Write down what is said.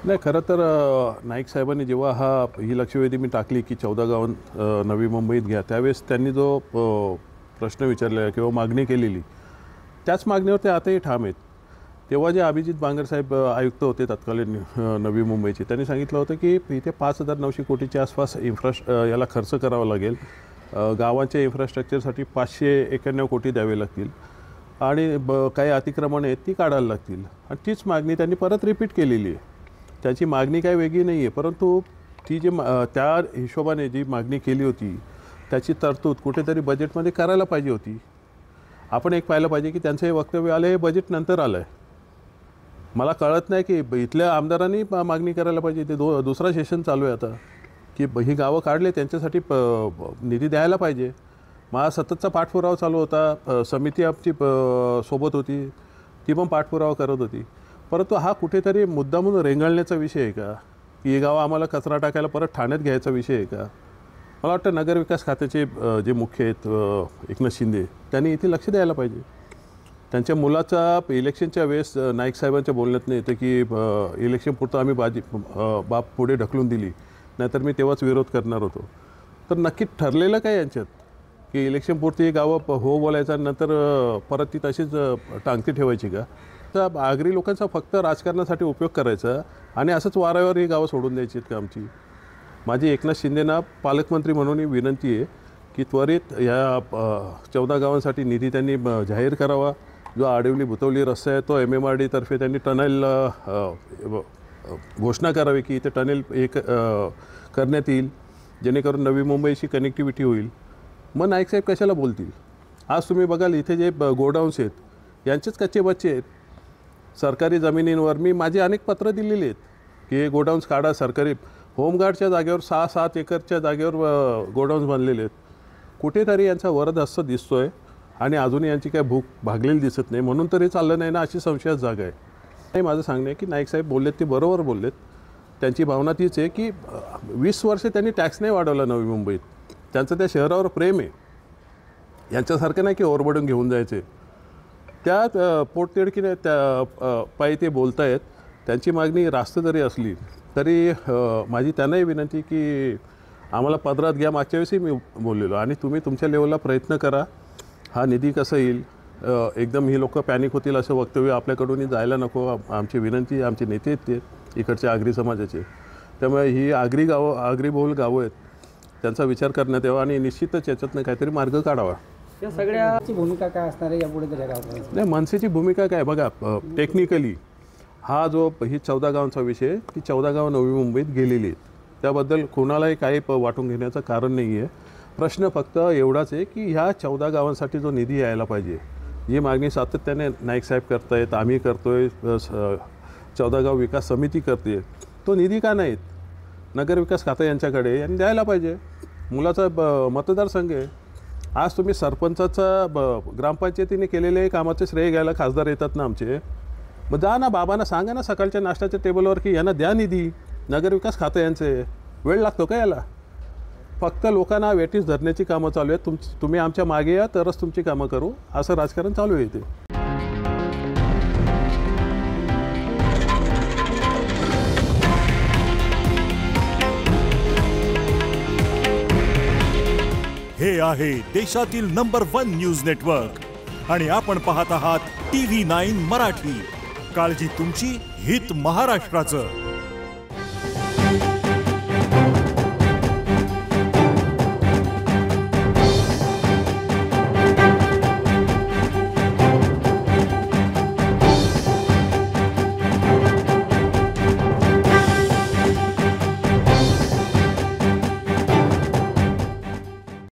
नाही, खरं तर नाईक साहेबांनी जेव्हा ही लक्षवेधी मी टाकली की 14 गावं नवी मुंबईत घ्या, त्यावेळेस त्यांनी जो प्रश्न विचारलेला किंवा मागणी केलेली, त्याच मागणीवर ते आताही ठाम आहेत. तेव्हा जे अभिजित बांगर साहेब आयुक्त होते तत्कालीन नवी मुंबईचे, त्यांनी सांगितलं होतं की इथे 5,900 कोटीच्या आसपास याला खर्च करावा लागेल. गावांच्या इन्फ्रास्ट्रक्चरसाठी 591 कोटी द्यावे लागतील आणि काही अतिक्रमण आहेत ती काढायला लागतील. आणि तीच मागणी त्यांनी परत रिपीट केलेली आहे. त्याची मागणी काही वेगळी नाही आहे, परंतु ती त्या हिशोबाने जी मागणी केली होती त्याची तरतूद कुठेतरी बजेटमध्ये करायला पाहिजे होती. आपण एक पाहिलं पाहिजे की त्यांचं हे वक्तव्य आलं, हे बजेट नंतर आलं आहे. मला कळत नाही की इथल्या आमदारांनी मागणी करायला पाहिजे. ते दुसरा सेशन चालू आहे आता की ही गावं काढले त्यांच्यासाठी निधी द्यायला पाहिजे. मला सततचा पाठपुरावा चालू होता. समिती आमची सोबत होती, ती पण पाठपुरावा करत होती. परंतु हा कुठेतरी मुद्दामून रेंगाळण्याचा विषय आहे का, की हे गाव आम्हाला कचरा टाकायला परत ठाण्यात घ्यायचा विषय आहे का? मला वाटतं नगरविकास खात्याचे जे मुख्य आहेत एकनाथ शिंदे, त्यांनी इथे लक्ष द्यायला पाहिजे. त्यांच्या मुलाचा इलेक्शनच्या वेळेस नाईक साहेबांच्या बोलण्यात येतं की इलेक्शनपुरतं आम्ही बाप पुढे ढकलून दिली, नाहीतर मी तेव्हाच विरोध करणार होतो. तर नक्की ठरलेलं काय यांच्यात की इलेक्शनपुरती गावं हो बोलायचं आणि नंतर परत ती तशीच टांगती ठेवायची का? तर आगरी लोकांचा फक्त राजकारणासाठी उपयोग करायचा आणि असंच वाऱ्यावर ही गावं सोडून द्यायची आहेत का आमची? माझी एकनाथ शिंदेंना पालकमंत्री म्हणून विनंती आहे की त्वरित या 14 गावांसाठी निधी त्यांनी जाहीर करावा. जो आडिवली बुतवली रस्ता आहे तो MMRD तर्फे त्यांनी टनेल घोषणा करावी की इथे टनेल करण्यात येईल, जेणेकरून नवी मुंबईची कनेक्टिव्हिटी होईल. मग नाईक साहेब कशाला बोलतील? आज तुम्ही बघाल इथे जे गोडाऊन्स आहेत यांचेच कच्चे बच्चे आहेत. सरकारी जमिनींवर मी माझे अनेक पत्र दिलेली आहेत की हे गोडाऊन्स काढा. सरकारी होमगार्डच्या जागेवर 6-7 एकरच्या जागेवर गोडाऊन्स बांधलेले आहेत. कुठेतरी यांचा वरदहस्त दिसतो आहे आणि अजूनही यांची काय भूक भागलेली दिसत नाही, म्हणून तरी चाललं नाही ना अशी संशयाच जागा आहे. हे माझं सांगणं आहे की नाईक साहेब बोललेत ते बरोबर बोललेत. त्यांची भावना तीच आहे की 20 वर्षे त्यांनी टॅक्स नाही वाढवला नवी मुंबईत. त्यांचं त्या शहरावर प्रेम आहे. यांच्यासारखं नाही की ओरबडून घेऊन जायचे. त्या पोटतिडकीने त्या पायी ते बोलत आहेत. त्यांची मागणी रास्त जरी असली तरी माझी त्यांनाही विनंती की आम्हाला पदरात घ्या. मागच्या वेळेसही मी बोललेलो आणि तुम्ही तुमच्या लेवलला प्रयत्न करा. हा निधी कसा येईल, एकदम ही लोकं पॅनिक होतील असं वक्तव्य आपल्याकडूनही जायला नको. आमची विनंती, आमचे नेते आहेत ते इकडच्या आगरी समाजाचे, त्यामुळे ही आगरी बहुल गावं आहेत, त्यांचा विचार करण्यात यावा आणि निश्चितच याच्यातनं काहीतरी मार्ग काढावा. या सगळ्याची भूमिका काय असणार आहे यापुढे तरी नाही, मनसेची भूमिका काय बघा. टेक्निकली हा जो ही 14 गावांचा विषय, ती 14 गावं नवी मुंबईत गेलेली आहेत. त्याबद्दल कोणालाही काही वाटून घेण्याचं कारण नाही आहे. प्रश्न फक्त एवढाच आहे की ह्या 14 गावांसाठी जो निधी यायला पाहिजे, ही मागणी सातत्याने नाईक साहेब करतायत, आम्ही करतोय, 14 गाव विकास समिती करते. तो निधी का नाहीत? नगरविकास खातं यांच्याकडे यांनी द्यायला पाहिजे. मुलाचा मतदारसंघ आहे. आज तुम्ही सरपंचाचा ग्रामपंचायतीने केलेले कामाचे श्रेय घ्यायला खासदार येतात ना आमचे. मग जा ना, बाबांना सांगा ना सकाळच्या नाश्त्याच्या टेबलवर की यांना द्या निधी. नगरविकास खातं यांचे, वेळ लागतो का याला? फक्त लोकांना वेटीस धरण्याची कामं चालू आहेत. तुम्ही आमच्या मागे या तरच तुमची कामं करू, असं राजकारण चालू आहे इथे. हे आहे देशातील नंबर 1 न्यूज नेटवर्क आणि आपण पाहत आहात TV9 मराठी. काळजी तुमची, हित महाराष्ट्राचं.